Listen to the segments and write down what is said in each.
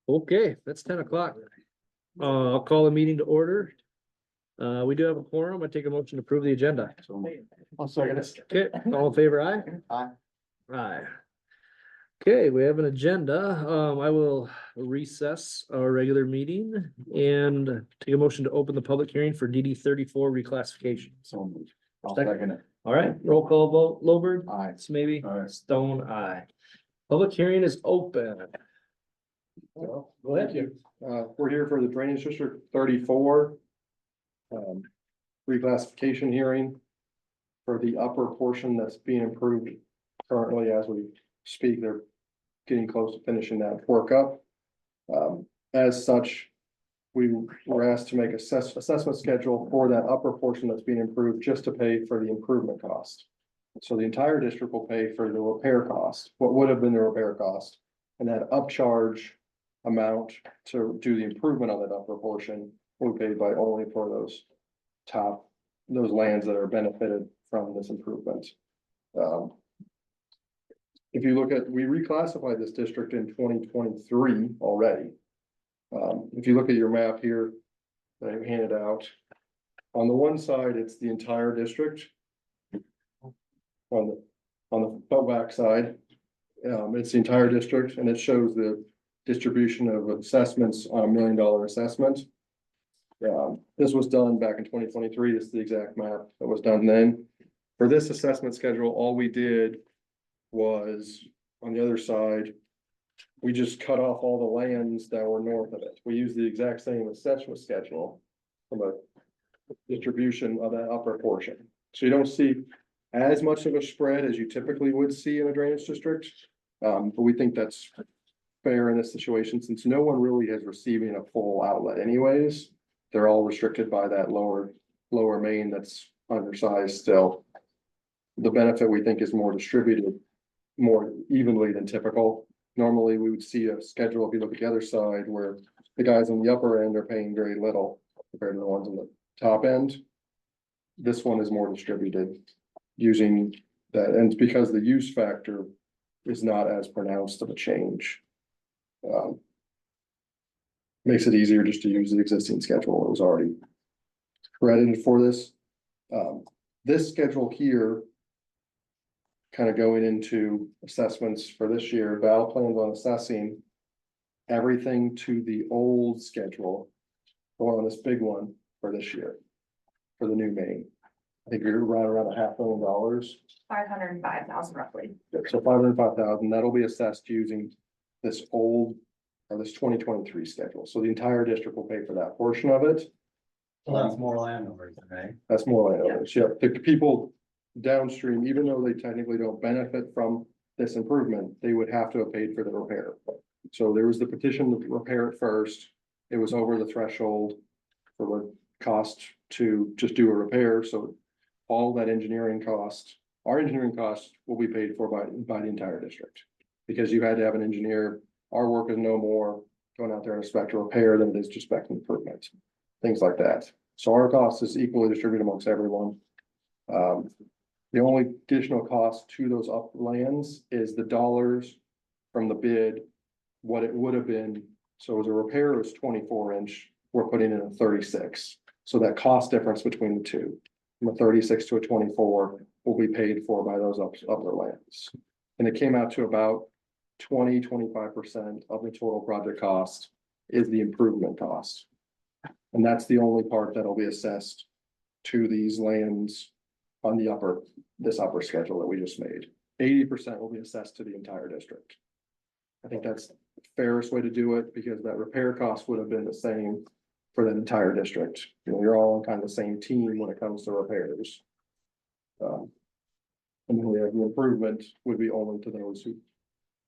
Okay, that's 10 o'clock. I'll call the meeting to order. We do have a quorum. I take a motion to approve the agenda. I'll second it. Okay, all in favor, aye? Aye. Aye. Okay, we have an agenda. I will recess our regular meeting and take a motion to open the public hearing for DD 34 reclassification. So moved. I'll Second. second it. All right, roll call vote. Lowberg, Aye. maybe Aye. Stone, aye. Public hearing is open. Go ahead. We're here for the Drainage District 34. Reclassification hearing for the upper portion that's being improved currently as we speak. They're getting close to finishing that work up. As such, we were asked to make assessment schedule for that upper portion that's being improved just to pay for the improvement cost. So the entire district will pay for the repair cost, what would have been the repair cost, and that upcharge amount to do the improvement on that upper portion will be paid by only for those lands that are benefited from this improvement. If you look at, we reclassified this district in 2023 already. If you look at your map here that I handed out, on the one side, it's the entire district. On the back side, it's the entire district, and it shows the distribution of assessments on $1 million assessment. This was done back in 2023. This is the exact map that was done then. For this assessment schedule, all we did was on the other side, we just cut off all the lands that were north of it. We used the exact same assessment schedule from a distribution of that upper portion. So you don't see as much of a spread as you typically would see in a drainage district. But we think that's fair in this situation, since no one really is receiving a full outlet anyways. They're all restricted by that lower main that's undersized still. The benefit we think is more distributed more evenly than typical. Normally, we would see a schedule, if you look at the other side, where the guys on the upper end are paying very little compared to the ones on the top end. This one is more distributed using that, and it's because the use factor is not as pronounced of a change. Makes it easier just to use the existing schedule. It was already credited for this. This schedule here, kind of going into assessments for this year, Val plans on assessing everything to the old schedule, going on this big one for this year, for the new main. I think you're around $500,000. 505,000 roughly. So 505,000, that'll be assessed using this old, or this 2023 schedule. So the entire district will pay for that portion of it. So that's more landowners, right? That's more landowners, yeah. The people downstream, even though they technically don't benefit from this improvement, they would have to have paid for the repair. So there was the petition to repair it first. It was over the threshold for the cost to just do a repair. So all that engineering cost, our engineering costs will be paid for by the entire district. Because you had to have an engineer, our work is no more going out there and inspect a repair than it is just spec improvement, things like that. So our cost is equally distributed amongst everyone. The only additional cost to those up lands is the dollars from the bid, what it would have been. So as a repair, it was 24-inch, we're putting in a 36. So that cost difference between the two, from a 36 to a 24, will be paid for by those upper lands. And it came out to about 20-25% of the total project cost is the improvement cost. And that's the only part that'll be assessed to these lands on the this upper schedule that we just made. 80% will be assessed to the entire district. I think that's the fairest way to do it, because that repair cost would have been the same for the entire district. You know, you're all on kind of the same team when it comes to repairs. And then we have the improvement would be only to those who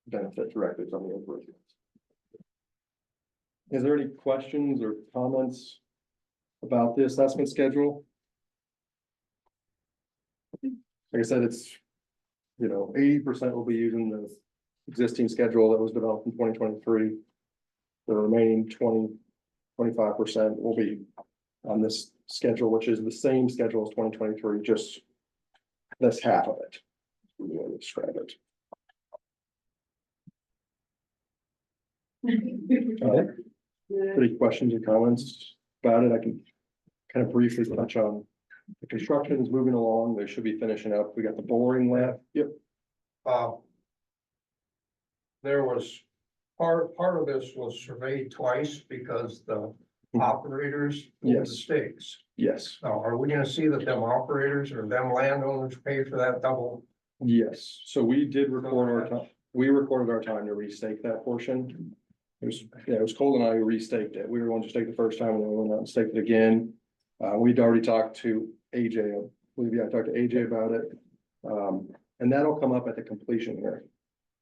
benefit directly from the improvement. Is there any questions or comments about the assessment schedule? Like I said, it's, 80% will be using the existing schedule that was developed in 2023. The remaining 25% will be on this schedule, which is the same schedule as 2023, just that's half of it. The way to describe it. Any questions or comments about it? I can kind of briefly touch on. The construction is moving along. They should be finishing up. We got the boring left. Yep. There was, part of this was surveyed twice because the operators moved the Yes. stakes. Yes, Now, are we gonna see that them operators or them landowners pay for that double? yes. So we did record our time. We recorded our time to restake that portion. It was, yeah, it was Cole and I who restaked it. We were going to stake the first time and then we went out and staked it again. We'd already talked to AJ, I believe, yeah, I talked to AJ about it. And that'll come up at the completion hearing.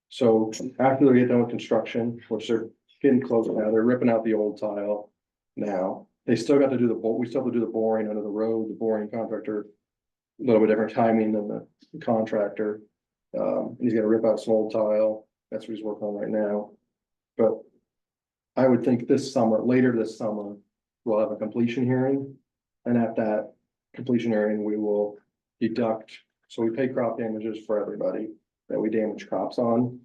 So after they get done with construction, which they're getting close now, they're ripping out the old tile now. They still got to do we still have to do the boring under the road, the boring contractor. A little bit different timing than the contractor. And he's gonna rip out some old tile. That's what he's working on right now. But I would think this summer, later this summer, we'll have a completion hearing. And at that completion hearing, we will deduct, so we pay crop damages for everybody that we damage crops on.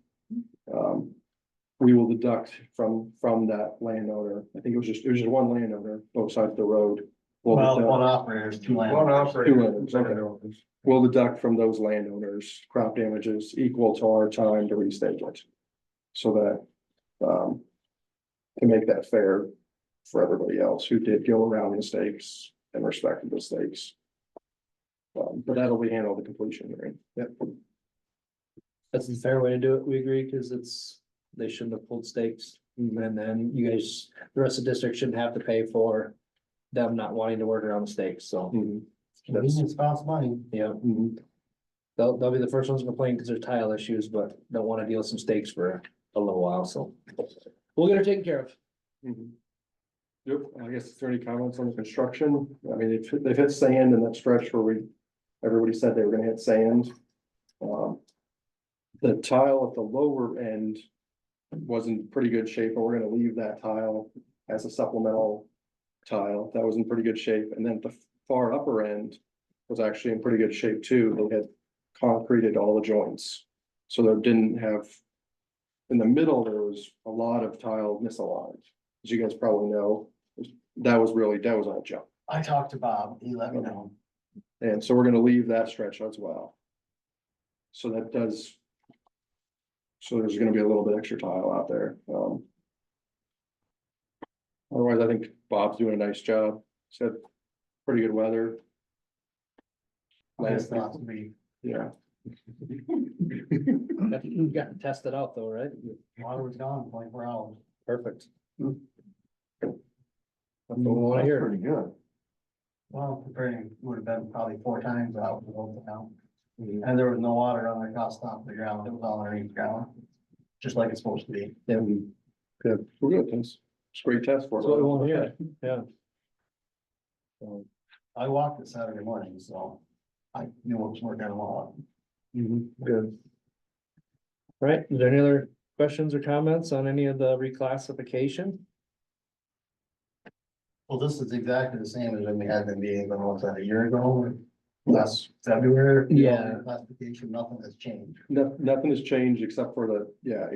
We will deduct from that landowner. I think it was just one landowner, both sides of the road. We'll Well, deduct- one operators, two One landowners. operator. landowners, okay. We'll deduct from those landowners crop damages equal to our time to restake it. So that, to make that fair for everybody else who did go around the stakes and respected the stakes. But that'll be handled at completion hearing. Yep. That's the fair way to do it, we agree, because they shouldn't have pulled stakes. And then you guys, the rest of the district shouldn't have to pay for them not wanting to work around the stakes, so, Mhm. Convenience costs money. yeah. Mhm. They'll be the first ones to complain because there's tile issues, but don't want to deal with some stakes for a little while, so. We'll get it taken care of. Mhm. Yep, I guess, is there any comments on the construction? I mean, they've hit sand in that stretch where everybody said they were gonna hit sand. The tile at the lower end was in pretty good shape, and we're gonna leave that tile as a supplemental tile. That was in pretty good shape, and then the far upper end was actually in pretty good shape too. They had concreted all the joints. So there didn't have, in the middle, there was a lot of tile misaligned. As you guys probably know, that was all junk. I talked to Bob, he let me know. And so we're gonna leave that stretch as well. So that does. So there's gonna be a little bit extra tile out there. Otherwise, I think Bob's doing a nice job. Said pretty good weather. Last thought would be, Yeah. You got to test it out though, right? water was gone 24 hours. Perfect. That's what we want to hear. Pretty good. Well, comparing, would have been probably 4 times out the whole town. And there was no water on the cross top of the ground, it was all underneath the ground. Just like it's supposed to be. Yeah, Good. We're good. It's a great test for that's what we want to it. hear, yeah. I walked it Saturday morning, so I knew what was working on. Good. Right, is there any other questions or comments on any of the reclassification? Well, this is exactly the same as when we had the meeting, when was that, a year ago, or last February? Yeah. Classification, nothing has changed. Nothing has changed except for the, yeah,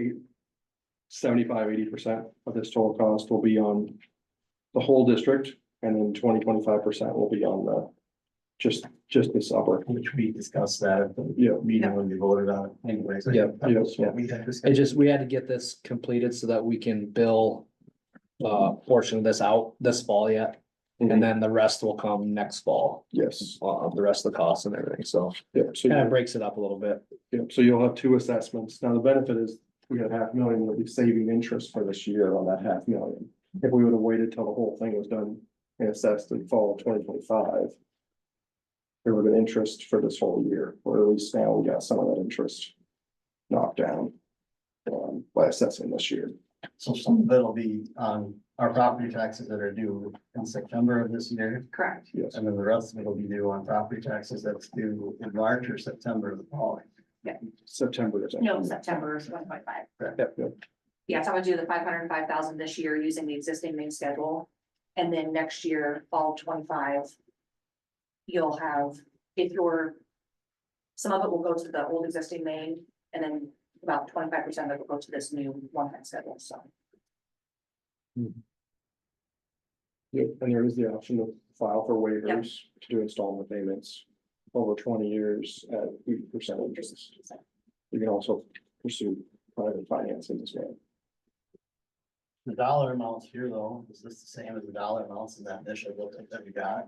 75-80% of this total cost will be on the whole district, and then 20-25% will be on the, just this upper. Which we discussed that at the Yeah. meeting when we voted on it anyways. Yeah, That was yeah. what we had It discussed. just, we had to get this completed so that we can bill portion of this out this fall yet, and then the rest will come next fall, Yes, the rest of the costs and everything, so yeah, so, kind of breaks it up a little bit. yeah, so you'll have 2 assessments. Now, the benefit is we have $500,000, we'll be saving interest for this year on that $500,000. If we would have waited till the whole thing was done and assessed in fall of 2025. There would have been interest for this whole year, or at least now we got some of that interest knocked down. By assessing this year. So some of it'll be on our property taxes that are due in September of this year. Correct. Yes, And then the rest of it will be due on property taxes that's due in March or September of the following. September is. No, September is 1.5. Yep, yep. Yeah, so I'm gonna do the 505,000 this year using the existing main schedule. And then next year, fall 25. You'll have, some of it will go to the old existing main, and then about 25% of it will go to this new one-time schedule, so. Yep, and there is the option to file for waivers to do installment payments over 20 years at 8% interest. You can also pursue private financing as well. The dollar amounts here though, is this the same as the dollar amounts in that initial booklet that we got?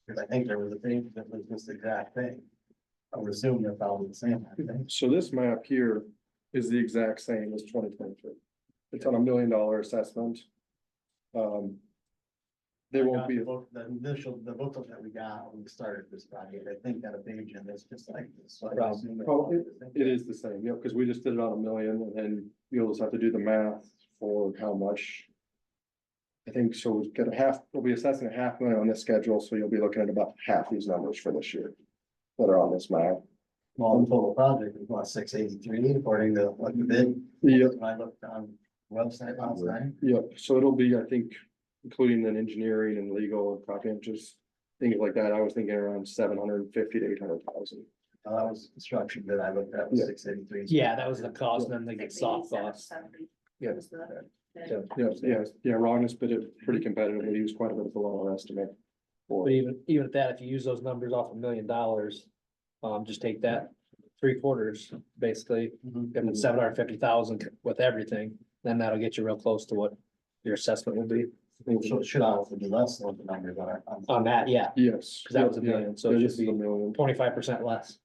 Because I think there was a thing that was this exact thing. I would assume they're probably the same, I think. So this map here is the exact same as 2023. It's on $1 million assessment. There won't be, The initial, the booklet that we got when we started this project, I think got a page in this just like this. So I would Probably. assume they're Probably. the same. it is the same, yeah, because we just did it on $1 million and then you'll just have to do the math for how much. I think so we'll get a half, we'll be assessing $500,000 on this schedule, so you'll be looking at about half these numbers for this year. That are on this map. Well, the total project is what, 683 according to what you bid? Yep. When I looked on the website last night. Yep, so it'll be, I think, including an engineering and legal and property just things like that, I was thinking around 750 to 800,000. That was construction that I looked at was Yeah. 683. Yeah, that was the cost, and then they get soft 687, costs. 70. Yeah. Was the- Yeah, Rognus bid it pretty competitively, he was quite a bit below our estimate. But even at that, if you use those numbers off $1 million, just take that 3/4, basically, Mhm. if it's 750,000 with everything, then that'll get you real close to what your assessment will be. So it should also be less than what the numbers are. On that, yeah, Yes. 'Cause that was $1 yeah, million, so yeah, it this should is be- $1 million. 25% less.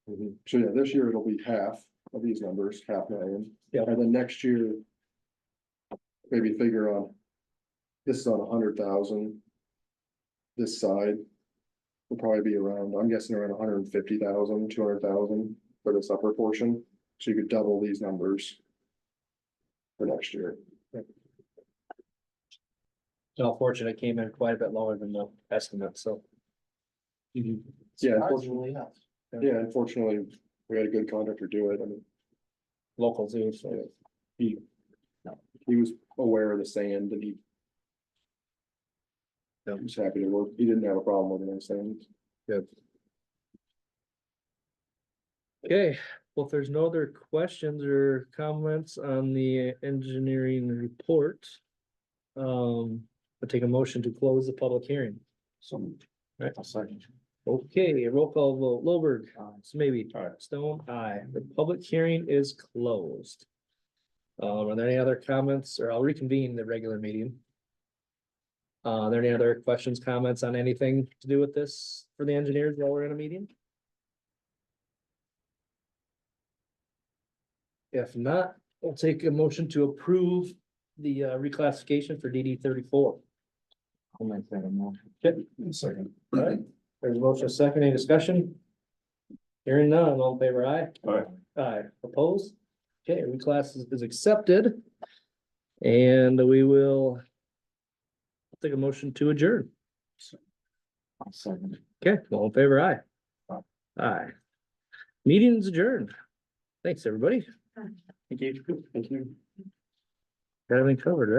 So yeah, this year it'll be half of these numbers, 500,000. Yeah. And then next year. Maybe figure on. This is on 100,000. This side. Will probably be around, I'm guessing around 150,000, 200,000 for this upper portion, so you could double these numbers. For next year. So unfortunately, it came in quite a bit lower than the estimate, so. Yeah, Surprisingly, yes. Yeah, unfortunately, we had a good contractor do it, I mean, Local too, so. he was aware of the sand and he. Was happy to work, he didn't have a problem with the sand. Good. Okay, well, if there's no other questions or comments on the engineering report. I'll take a motion to close the public hearing. Right. Okay, roll call vote, Lowberg, maybe, Stone, aye, the public hearing is closed. Are there any other comments, or I'll reconvene the regular meeting? Are there any other questions, comments on anything to do with this for the engineers while we're in a meeting? If not, we'll take a motion to approve the reclassification for DD 34. I'll make that a motion. Okay, Second. all right, there's a motion, second, any discussion? Hearing none, all in favor, aye? Aye. Aye, opposed? Okay, reclass is accepted. And we will take a motion to adjourn. Second. Okay, all in favor, aye? Aye. Meeting's adjourned. Thanks, everybody. Thank you. Thank you. Got everything covered, right?